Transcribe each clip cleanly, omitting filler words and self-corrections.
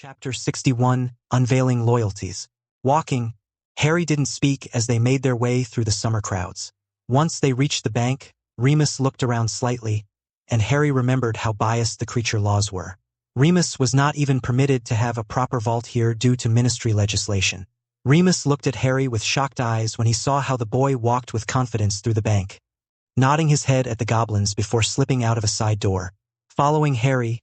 Chapter 61, Unveiling Loyalties. Walking, Harry didn't speak as they made their way through the summer crowds. Once they reached the bank, Remus looked around slightly, and Harry remembered how biased the creature laws were. Remus was not even permitted to have a proper vault here due to ministry legislation. Remus looked at Harry with shocked eyes when he saw how the boy walked with confidence through the bank, nodding his head at the goblins before slipping out of a side door. Following Harry,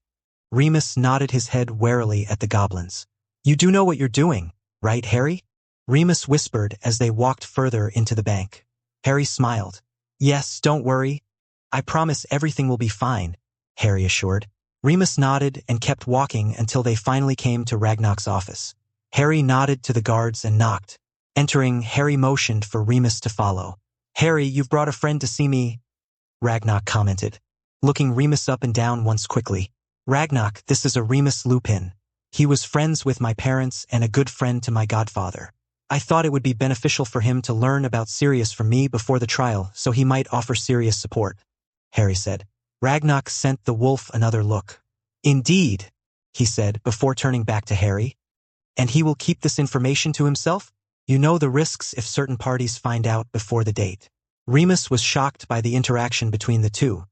Remus nodded his head warily at the goblins. "You do know what you're doing, right, Harry?" Remus whispered as they walked further into the bank. Harry smiled. "Yes, don't worry. I promise everything will be fine," Harry assured. Remus nodded and kept walking until they finally came to Ragnarok's office. Harry nodded to the guards and knocked. Entering, Harry motioned for Remus to follow. "Harry, you've brought a friend to see me," Ragnarok commented, looking Remus up and down once quickly. "Ragnarok, this is a Remus Lupin. He was friends with my parents and a good friend to my godfather. I thought it would be beneficial for him to learn about Sirius from me before the trial, so he might offer Sirius support," Harry said. Ragnarok sent the wolf another look. "Indeed," he said before turning back to Harry. "And he will keep this information to himself? You know the risks if certain parties find out before the date." Remus was shocked by the interaction between the two.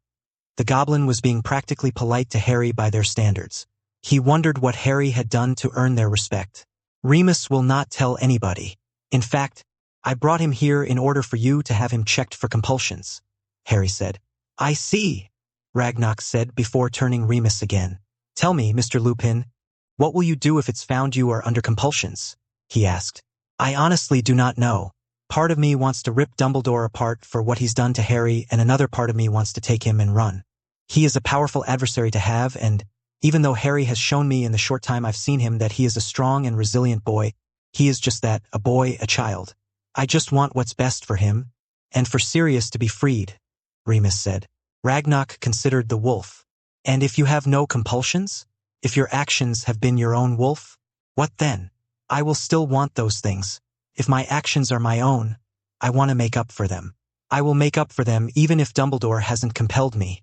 The goblin was being practically polite to Harry by their standards. He wondered what Harry had done to earn their respect. "Remus will not tell anybody. In fact, I brought him here in order for you to have him checked for compulsions," Harry said. "I see," Ragnarok said before turning Remus again. "Tell me, Mr. Lupin, what will you do if it's found you are under compulsions?" he asked. "I honestly do not know. Part of me wants to rip Dumbledore apart for what he's done to Harry, and another part of me wants to take him and run. He is a powerful adversary to have, and even though Harry has shown me in the short time I've seen him that he is a strong and resilient boy, he is just that, a boy, a child. I just want what's best for him, and for Sirius to be freed," Remus said. Ragnarok considered the wolf. "And if you have no compulsions? If your actions have been your own wolf? What then? I will still want those things. If my actions are my own, I want to make up for them. I will make up for them even if Dumbledore hasn't compelled me,"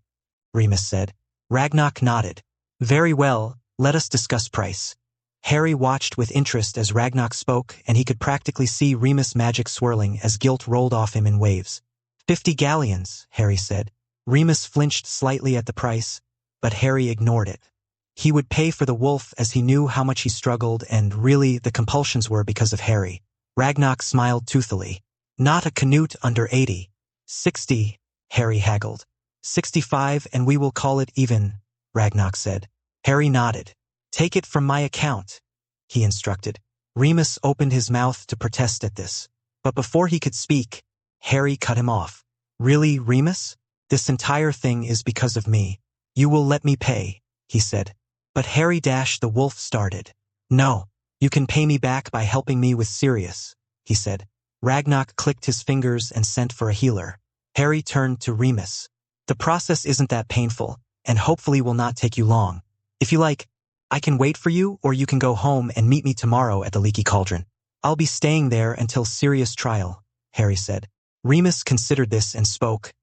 Remus said. Ragnarok nodded. "Very well, let us discuss price." Harry watched with interest as Ragnarok spoke, and he could practically see Remus' magic swirling as guilt rolled off him in waves. 50 galleons, Harry said. Remus flinched slightly at the price, but Harry ignored it. He would pay for the wolf as he knew how much he struggled, and really the compulsions were because of Harry. Ragnarok smiled toothily. "Not a Canute under 80. 60, Harry haggled. 65 and we will call it even," Ragnarok said. Harry nodded. "Take it from my account," he instructed. Remus opened his mouth to protest at this, but before he could speak, Harry cut him off. "Really, Remus? This entire thing is because of me. You will let me pay," he said. But Harry the wolf started. "No, you can pay me back by helping me with Sirius," he said. Ragnarok clicked his fingers and sent for a healer. Harry turned to Remus. "The process isn't that painful, and hopefully will not take you long. If you like, I can wait for you, or you can go home and meet me tomorrow at the Leaky Cauldron." "I'll be staying there until Sirius' trial," Harry said. Remus considered this and spoke.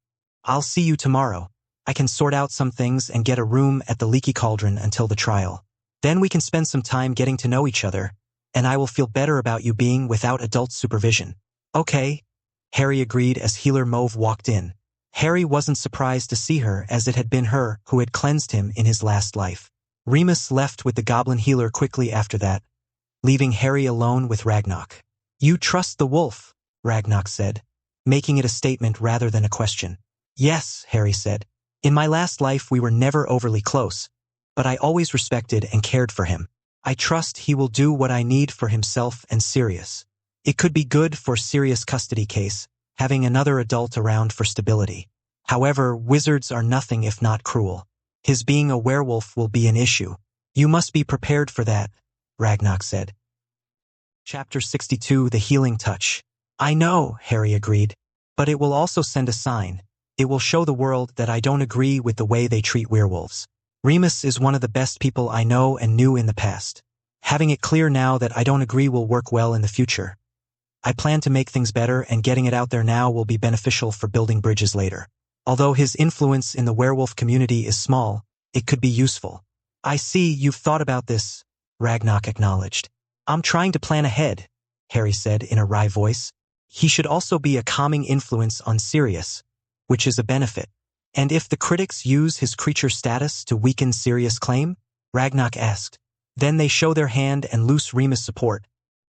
"I'll see you tomorrow. I can sort out some things and get a room at the Leaky Cauldron until the trial. Then we can spend some time getting to know each other, and I will feel better about you being without adult supervision." "Okay," Harry agreed as Healer Mauve walked in. Harry wasn't surprised to see her, as it had been her who had cleansed him in his last life. Remus left with the goblin healer quickly after that, leaving Harry alone with Ragnarok. "You trust the wolf," Ragnarok said, making it a statement rather than a question. "Yes," Harry said. "In my last life we were never overly close, but I always respected and cared for him. I trust he will do what I need for himself and Sirius. It could be good for Sirius' custody case, having another adult around for stability. However, wizards are nothing if not cruel. His being a werewolf will be an issue. You must be prepared for that," Ragnarok said. Chapter 62, The Healing Touch. "I know," Harry agreed, "but it will also send a sign. It will show the world that I don't agree with the way they treat werewolves. Remus is one of the best people I know and knew in the past. Having it clear now that I don't agree will work well in the future. I plan to make things better, and getting it out there now will be beneficial for building bridges later. Although his influence in the werewolf community is small, it could be useful." "I see you've thought about this," Ragnak acknowledged. I'm trying to plan ahead, Harry said in a wry voice. He should also be a calming influence on Sirius, which is a benefit. And if the critics use his creature status to weaken Sirius' claim? Ragnak asked. Then they show their hand and lose Remus' support.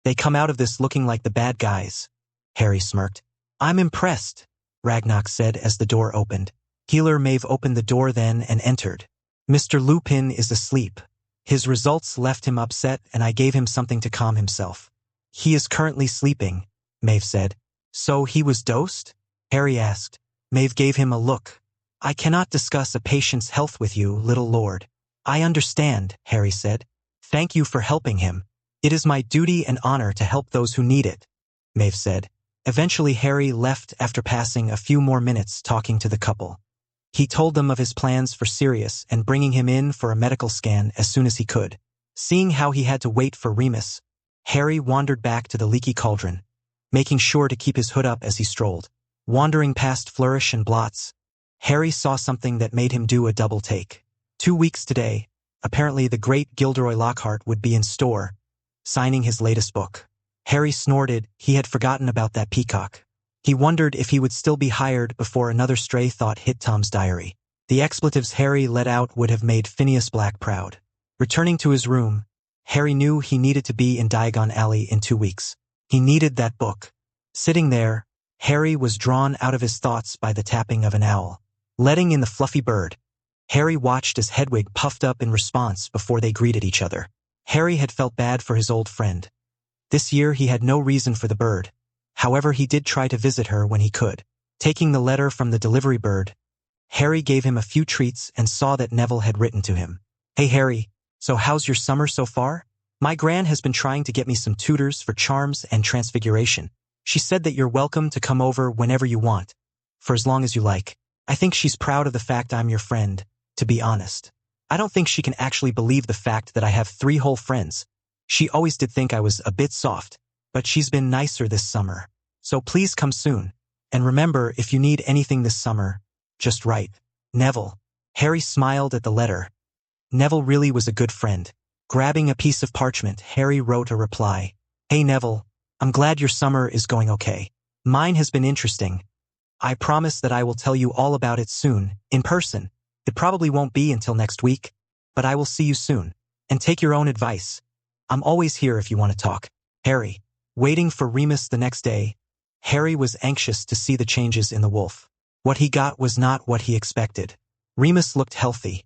They come out of this looking like the bad guys. Harry smirked. I'm impressed, Ragnak said as the door opened. Healer Maeve opened the door then and entered. Mr. Lupin is asleep. His results left him upset and I gave him something to calm himself. He is currently sleeping, Maeve said. So he was dosed? Harry asked. Maeve gave him a look. I cannot discuss a patient's health with you, little lord. I understand, Harry said. Thank you for helping him. It is my duty and honor to help those who need it, Maeve said. Eventually Harry left after passing a few more minutes talking to the couple. He told them of his plans for Sirius and bringing him in for a medical scan as soon as he could. Seeing how he had to wait for Remus, Harry wandered back to the leaky cauldron, making sure to keep his hood up as he strolled. Wandering past Flourish and Blots, Harry saw something that made him do a double take. 2 weeks today, apparently the great Gilderoy Lockhart would be in store, signing his latest book. Harry snorted. He had forgotten about that peacock. He wondered if he would still be hired before another stray thought hit Tom's diary. The expletives Harry let out would have made Phineas Black proud. Returning to his room, Harry knew he needed to be in Diagon Alley in 2 weeks. He needed that book. Sitting there, Harry was drawn out of his thoughts by the tapping of an owl. Letting in the fluffy bird, Harry watched as Hedwig puffed up in response before they greeted each other. Harry had felt bad for his old friend. This year he had no reason for the bird. However, he did try to visit her when he could. Taking the letter from the delivery bird, Harry gave him a few treats and saw that Neville had written to him. Hey Harry, so how's your summer so far? My gran has been trying to get me some tutors for charms and transfiguration. She said that you're welcome to come over whenever you want, for as long as you like. I think she's proud of the fact I'm your friend, to be honest. I don't think she can actually believe the fact that I have 3 whole friends. She always did think I was a bit soft, but she's been nicer this summer. So please come soon. And remember, if you need anything this summer, just write. Neville. Harry smiled at the letter. Neville really was a good friend. Grabbing a piece of parchment, Harry wrote a reply. Hey Neville, I'm glad your summer is going okay. Mine has been interesting. I promise that I will tell you all about it soon, in person. It probably won't be until next week, but I will see you soon. And take your own advice. I'm always here if you want to talk. Harry. Waiting for Remus the next day, Harry was anxious to see the changes in the wolf. What he got was not what he expected. Remus looked healthy.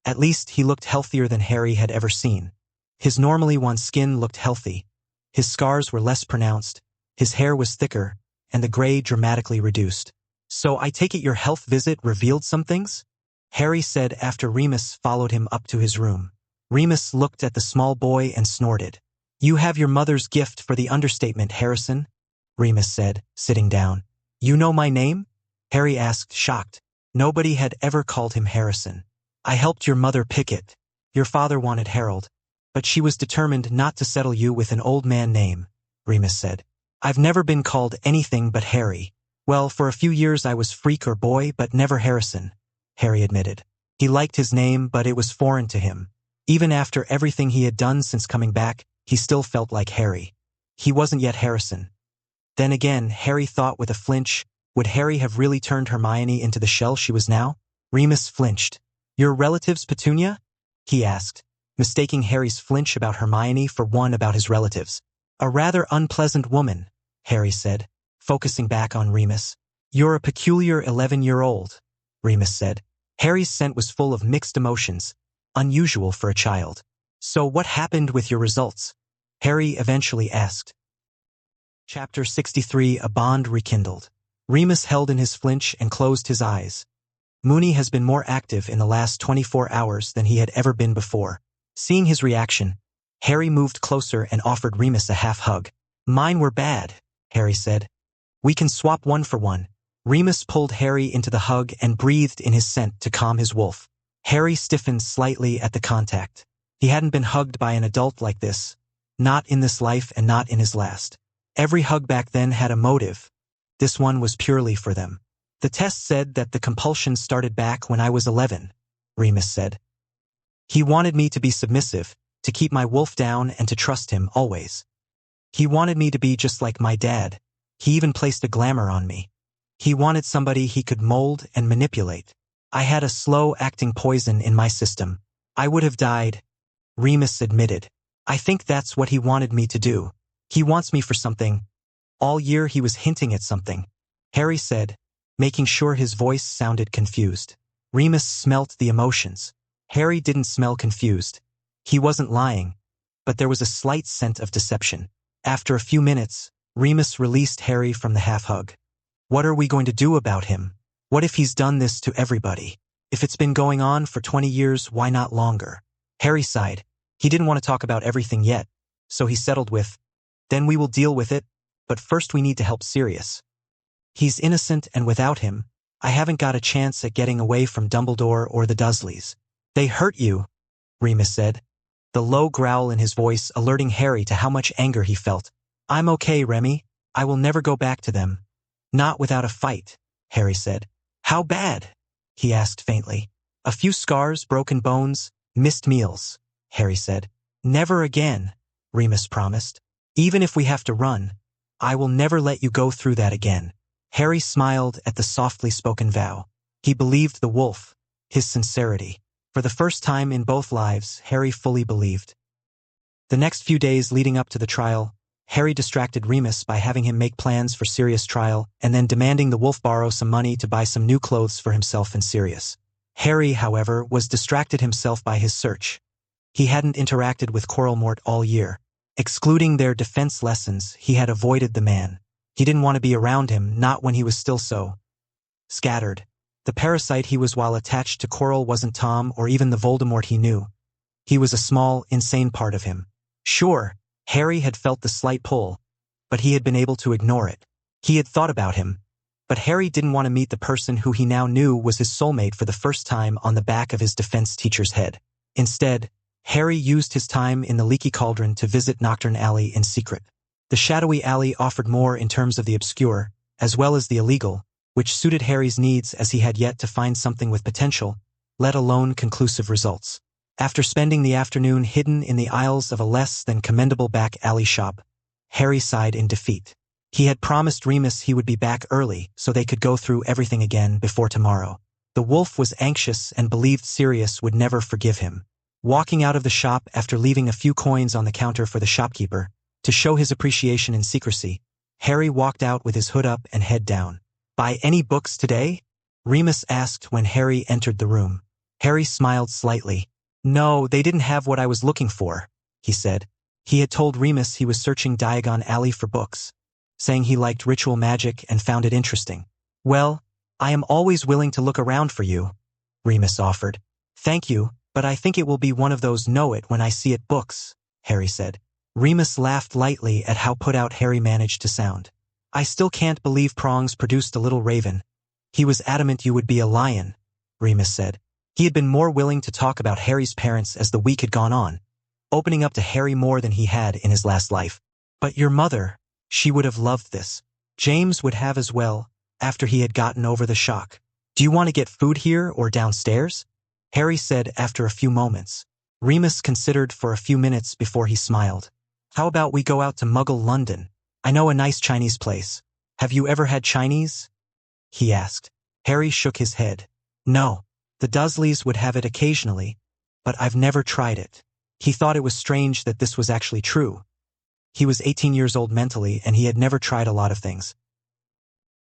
At least he looked healthier than Harry had ever seen. His normally wan skin looked healthy. His scars were less pronounced, his hair was thicker, and the gray dramatically reduced. So I take it your health visit revealed some things? Harry said after Remus followed him up to his room. Remus looked at the small boy and snorted. You have your mother's gift for the understatement, Harrison, Remus said, sitting down. You know my name? Harry asked, shocked. Nobody had ever called him Harrison. I helped your mother pick it. Your father wanted Harold, but she was determined not to settle you with an old man name, Remus said. I've never been called anything but Harry. Well, for a few years I was Freak or Boy, but never Harrison, Harry admitted. He liked his name, but it was foreign to him. Even after everything he had done since coming back, he still felt like Harry. He wasn't yet Harrison. Then again, Harry thought with a flinch, would Harry have really turned Hermione into the shell she was now? Remus flinched. Your relatives, Petunia? He asked, mistaking Harry's flinch about Hermione for one about his relatives. A rather unpleasant woman, Harry said, focusing back on Remus. You're a peculiar 11-year-old, Remus said. Harry's scent was full of mixed emotions, unusual for a child. So what happened with your results? Harry eventually asked. Chapter 63, A Bond Rekindled. Remus held in his flinch and closed his eyes. Moony has been more active in the last 24 hours than he had ever been before. Seeing his reaction, Harry moved closer and offered Remus a half hug. Mine were bad, Harry said. We can swap one for one. Remus pulled Harry into the hug and breathed in his scent to calm his wolf. Harry stiffened slightly at the contact. He hadn't been hugged by an adult like this. Not in this life and not in his last. Every hug back then had a motive. This one was purely for them. The test said that the compulsion started back when I was 11, Remus said. He wanted me to be submissive, to keep my wolf down and to trust him always. He wanted me to be just like my dad. He even placed a glamour on me. He wanted somebody he could mold and manipulate. I had a slow-acting poison in my system. I would have died, Remus admitted. I think that's what he wanted me to do. He wants me for something. All year he was hinting at something, Harry said, making sure his voice sounded confused. Remus smelt the emotions. Harry didn't smell confused. He wasn't lying, but there was a slight scent of deception. After a few minutes, Remus released Harry from the half-hug. What are we going to do about him? What if he's done this to everybody? If it's been going on for 20 years, why not longer? Harry sighed. He didn't want to talk about everything yet, so he settled with, then we will deal with it, but first we need to help Sirius. He's innocent, and without him, I haven't got a chance at getting away from Dumbledore or the Dursleys. They hurt you, Remus said, the low growl in his voice alerting Harry to how much anger he felt. I'm okay, Remy. I will never go back to them. Not without a fight, Harry said. How bad? He asked faintly. A few scars, broken bones, missed meals, Harry said. Never again, Remus promised. Even if we have to run, I will never let you go through that again. Harry smiled at the softly spoken vow. He believed the wolf, his sincerity. For the first time in both lives, Harry fully believed. The next few days leading up to the trial, Harry distracted Remus by having him make plans for Sirius' trial and then demanding the wolf borrow some money to buy some new clothes for himself and Sirius. Harry, however, was distracted himself by his search. He hadn't interacted with Coralmort all year. Excluding their defense lessons, he had avoided the man. He didn't want to be around him, not when he was still so scattered. The parasite he was while attached to Coral wasn't Tom or even the Voldemort he knew. He was a small, insane part of him. Sure, Harry had felt the slight pull, but he had been able to ignore it. He had thought about him, but Harry didn't want to meet the person who he now knew was his soulmate for the first time on the back of his defense teacher's head. Instead, Harry used his time in the Leaky Cauldron to visit Knockturn Alley in secret. The shadowy alley offered more in terms of the obscure, as well as the illegal, which suited Harry's needs as he had yet to find something with potential, let alone conclusive results. After spending the afternoon hidden in the aisles of a less than commendable back alley shop, Harry sighed in defeat. He had promised Remus he would be back early so they could go through everything again before tomorrow. The wolf was anxious and believed Sirius would never forgive him. Walking out of the shop after leaving a few coins on the counter for the shopkeeper, to show his appreciation in secrecy, Harry walked out with his hood up and head down. Buy any books today? Remus asked when Harry entered the room. Harry smiled slightly. No, they didn't have what I was looking for, he said. He had told Remus he was searching Diagon Alley for books, saying he liked ritual magic and found it interesting. Well, I am always willing to look around for you, Remus offered. Thank you, but I think it will be one of those know-it-when-I-see-it books, Harry said. Remus laughed lightly at how put out Harry managed to sound. I still can't believe Prongs produced a little raven. He was adamant you would be a lion, Remus said. He had been more willing to talk about Harry's parents as the week had gone on, opening up to Harry more than he had in his last life. But your mother, she would have loved this. James would have as well, after he had gotten over the shock. Do you want to get food here or downstairs? Harry said after a few moments. Remus considered for a few minutes before he smiled. How about we go out to Muggle London? I know a nice Chinese place. Have you ever had Chinese? He asked. Harry shook his head. No. The Dursleys would have it occasionally, but I've never tried it. He thought it was strange that this was actually true. He was 18 years old mentally, and he had never tried a lot of things.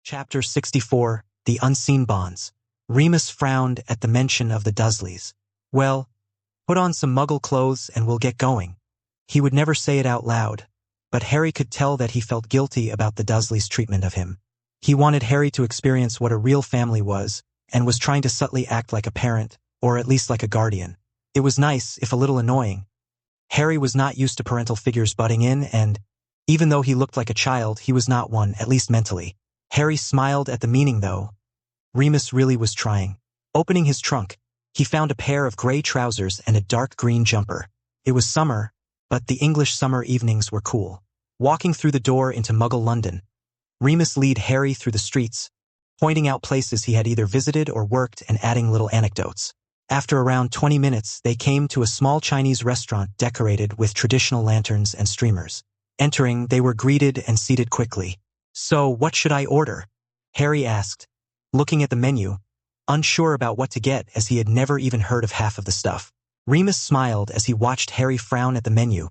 Chapter 64, The Unseen Bonds. Remus frowned at the mention of the Dursleys. Well, put on some Muggle clothes and we'll get going. He would never say it out loud, but Harry could tell that he felt guilty about the Dursleys' treatment of him. He wanted Harry to experience what a real family was, and was trying to subtly act like a parent, or at least like a guardian. It was nice, if a little annoying. Harry was not used to parental figures butting in, and, even though he looked like a child, he was not one, at least mentally. Harry smiled at the meaning, though. Remus really was trying. Opening his trunk, he found a pair of gray trousers and a dark green jumper. It was summer, but the English summer evenings were cool. Walking through the door into Muggle London, Remus led Harry through the streets, pointing out places he had either visited or worked and adding little anecdotes. After around 20 minutes, they came to a small Chinese restaurant decorated with traditional lanterns and streamers. Entering, they were greeted and seated quickly. "So, what should I order?" Harry asked, looking at the menu, unsure about what to get as he had never even heard of half of the stuff. Remus smiled as he watched Harry frown at the menu,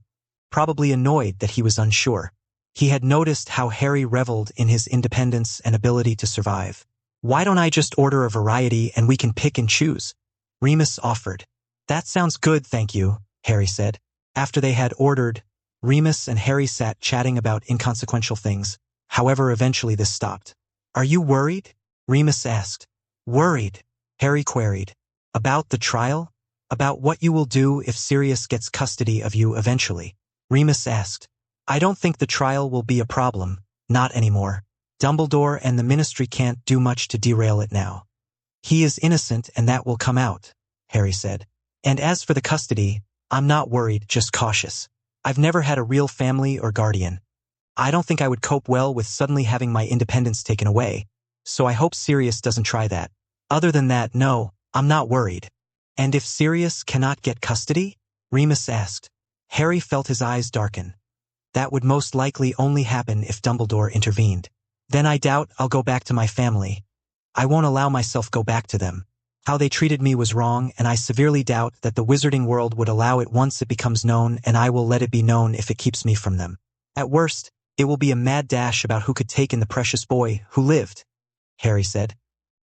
probably annoyed that he was unsure. He had noticed how Harry reveled in his independence and ability to survive. "Why don't I just order a variety and we can pick and choose?" Remus offered. "That sounds good, thank you," Harry said. After they had ordered, Remus and Harry sat chatting about inconsequential things. However, eventually this stopped. "Are you worried?" Remus asked. "Worried?" Harry queried. "About the trial? About what you will do if Sirius gets custody of you eventually?" Remus asked. "I don't think the trial will be a problem, not anymore. Dumbledore and the Ministry can't do much to derail it now. He is innocent and that will come out," Harry said. "And as for the custody, I'm not worried, just cautious. I've never had a real family or guardian. I don't think I would cope well with suddenly having my independence taken away, so I hope Sirius doesn't try that. Other than that, no, I'm not worried." "And if Sirius cannot get custody?" Remus asked. Harry felt his eyes darken. "That would most likely only happen if Dumbledore intervened. Then I doubt I'll go back to my family. I won't allow myself go back to them. How they treated me was wrong, and I severely doubt that the wizarding world would allow it once it becomes known, and I will let it be known if it keeps me from them. At worst, it will be a mad dash about who could take in the precious boy who lived," Harry said.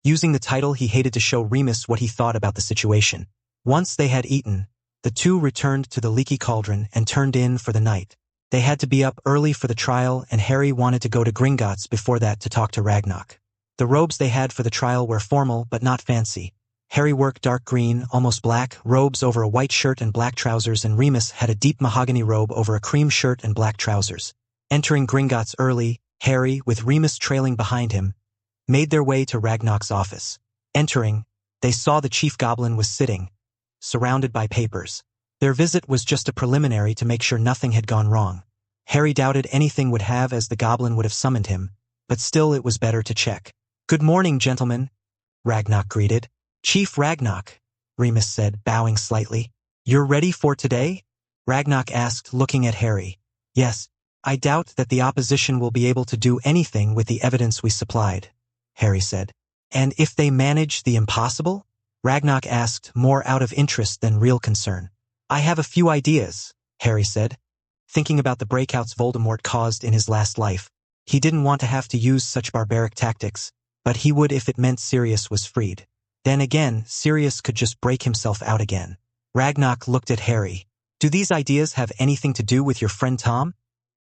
Using the title, he hated to show Remus what he thought about the situation. Once they had eaten, the two returned to the Leaky Cauldron and turned in for the night. They had to be up early for the trial, and Harry wanted to go to Gringotts before that to talk to Ragnarok. The robes they had for the trial were formal but not fancy. Harry wore dark green, almost black, robes over a white shirt and black trousers, and Remus had a deep mahogany robe over a cream shirt and black trousers. Entering Gringotts early, Harry, with Remus trailing behind him, made their way to Ragnarok's office. Entering, they saw the chief goblin was sitting, surrounded by papers. Their visit was just a preliminary to make sure nothing had gone wrong. Harry doubted anything would have, as the goblin would have summoned him, but still it was better to check. "Good morning, gentlemen," Ragnarok greeted. "Chief Ragnarok," Remus said, bowing slightly. "You're ready for today?" Ragnarok asked, looking at Harry. "Yes. I doubt that the opposition will be able to do anything with the evidence we supplied," Harry said. "And if they manage the impossible?" Ragnarok asked, more out of interest than real concern. "I have a few ideas," Harry said, thinking about the breakouts Voldemort caused in his last life. He didn't want to have to use such barbaric tactics, but he would if it meant Sirius was freed. Then again, Sirius could just break himself out again. Ragnarok looked at Harry. "Do these ideas have anything to do with your friend Tom?"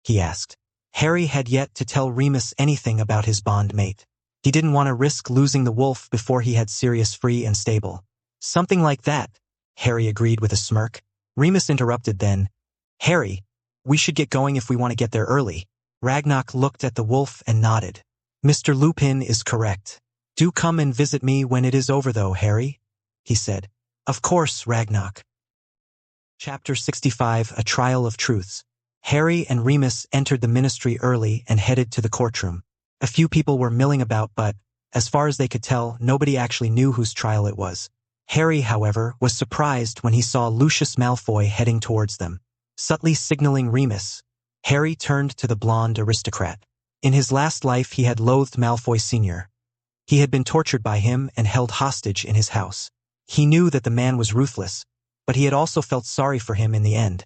he asked. Harry had yet to tell Remus anything about his bond mate. He didn't want to risk losing the wolf before he had Sirius free and stable. "Something like that," Harry agreed with a smirk. Remus interrupted then. "Harry, we should get going if we want to get there early." Ragnarok looked at the wolf and nodded. "Mr. Lupin is correct. Do come and visit me when it is over though, Harry," he said. "Of course, Ragnarok." Chapter 65, A Trial of Truths. Harry and Remus entered the Ministry early and headed to the courtroom. A few people were milling about, but, as far as they could tell, nobody actually knew whose trial it was. Harry, however, was surprised when he saw Lucius Malfoy heading towards them. Subtly signaling Remus, Harry turned to the blonde aristocrat. In his last life he had loathed Malfoy Sr. He had been tortured by him and held hostage in his house. He knew that the man was ruthless, but he had also felt sorry for him in the end.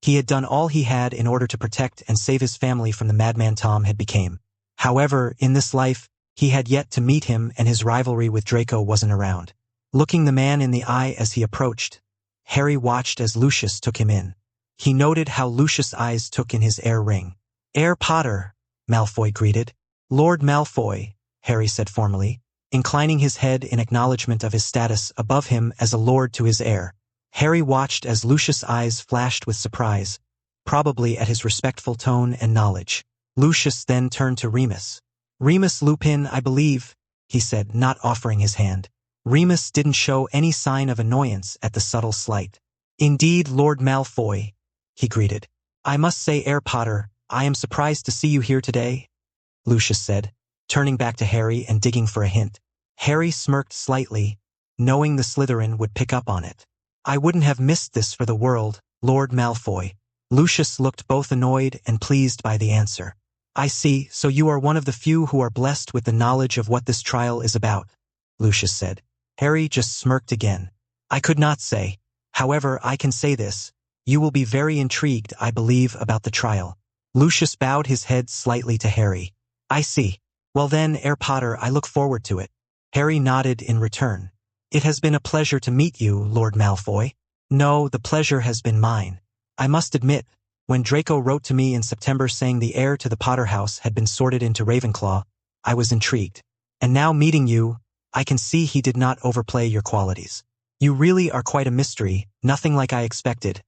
He had done all he had in order to protect and save his family from the madman Tom had become. However, in this life, he had yet to meet him, and his rivalry with Draco wasn't around. Looking the man in the eye as he approached, Harry watched as Lucius took him in. He noted how Lucius' eyes took in his heir ring. "Heir Potter," Malfoy greeted. "Lord Malfoy," Harry said formally, inclining his head in acknowledgement of his status above him as a lord to his heir. Harry watched as Lucius' eyes flashed with surprise, probably at his respectful tone and knowledge. Lucius then turned to Remus. "Remus Lupin, I believe," he said, not offering his hand. Remus didn't show any sign of annoyance at the subtle slight. "Indeed, Lord Malfoy," he greeted. "I must say, Heir Potter, I am surprised to see you here today," Lucius said, turning back to Harry and digging for a hint. Harry smirked slightly, knowing the Slytherin would pick up on it. I wouldn't have missed this for the world, Lord Malfoy. Lucius looked both annoyed and pleased by the answer. I see, so you are one of the few who are blessed with the knowledge of what this trial is about, Lucius said. Harry just smirked again. I could not say. However, I can say this. You will be very intrigued, I believe, about the trial. Lucius bowed his head slightly to Harry. I see. Well then, Herr Potter, I look forward to it. Harry nodded in return. It has been a pleasure to meet you, Lord Malfoy. No, the pleasure has been mine. I must admit, when Draco wrote to me in September saying the heir to the Potter house had been sorted into Ravenclaw, I was intrigued. And now meeting you, I can see he did not overplay your qualities. You really are quite a mystery, nothing like I expected,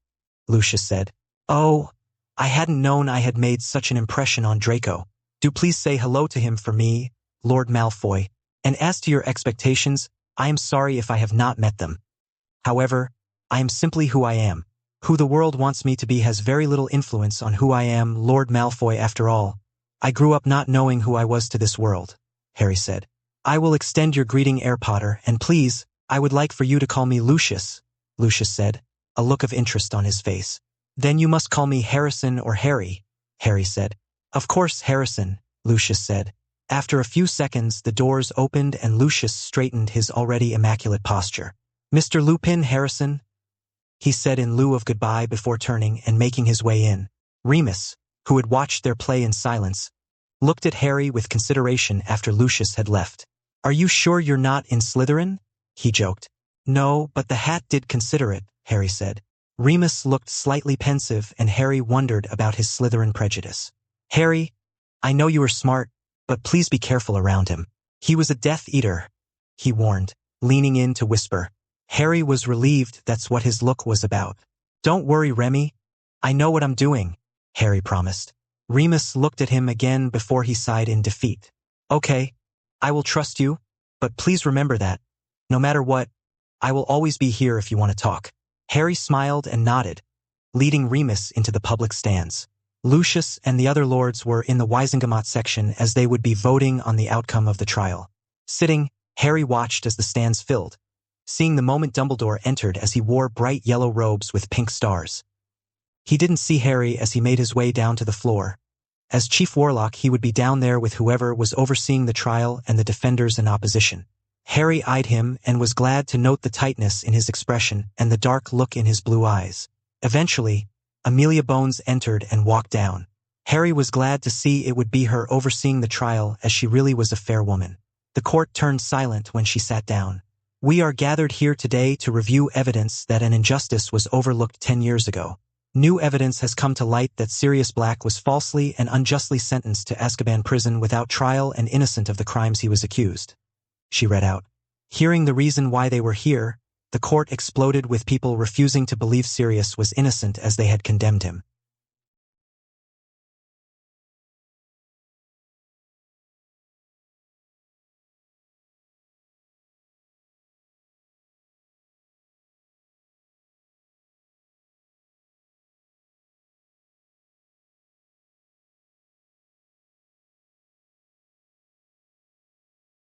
Lucius said. Oh, I hadn't known I had made such an impression on Draco. Do please say hello to him for me, Lord Malfoy. And as to your expectations, I am sorry if I have not met them. However, I am simply who I am. Who the world wants me to be has very little influence on who I am, Lord Malfoy. After all, I grew up not knowing who I was to this world, Harry said. I will extend your greeting, Herr Potter, and please, I would like for you to call me Lucius, Lucius said, a look of interest on his face. Then you must call me Harrison or Harry, Harry said. Of course, Harrison, Lucius said. After a few seconds, the doors opened and Lucius straightened his already immaculate posture. Mr. Lupin, Harrison, he said in lieu of goodbye before turning and making his way in. Remus, who had watched their play in silence, looked at Harry with consideration after Lucius had left. Are you sure you're not in Slytherin? He joked. No, but the hat did consider it, Harry said. Remus looked slightly pensive and Harry wondered about his Slytherin prejudice. Harry, I know you are smart, but please be careful around him. He was a Death Eater, he warned, leaning in to whisper. Harry was relieved that's what his look was about. Don't worry, Remy. I know what I'm doing, Harry promised. Remus looked at him again before he sighed in defeat. Okay, I will trust you, but please remember that, no matter what, I will always be here if you want to talk. Harry smiled and nodded, leading Remus into the public stands. Lucius and the other lords were in the Wisengamot section as they would be voting on the outcome of the trial. Sitting, Harry watched as the stands filled, seeing the moment Dumbledore entered as he wore bright yellow robes with pink stars. He didn't see Harry as he made his way down to the floor. As Chief Warlock, he would be down there with whoever was overseeing the trial and the defenders in opposition. Harry eyed him and was glad to note the tightness in his expression and the dark look in his blue eyes. Eventually, Amelia Bones entered and walked down. Harry was glad to see it would be her overseeing the trial, as she really was a fair woman. The court turned silent when she sat down. We are gathered here today to review evidence that an injustice was overlooked 10 years ago. New evidence has come to light that Sirius Black was falsely and unjustly sentenced to Azkaban prison without trial and innocent of the crimes he was accused. She read out. Hearing the reason why they were here, the court exploded with people refusing to believe Sirius was innocent as they had condemned him.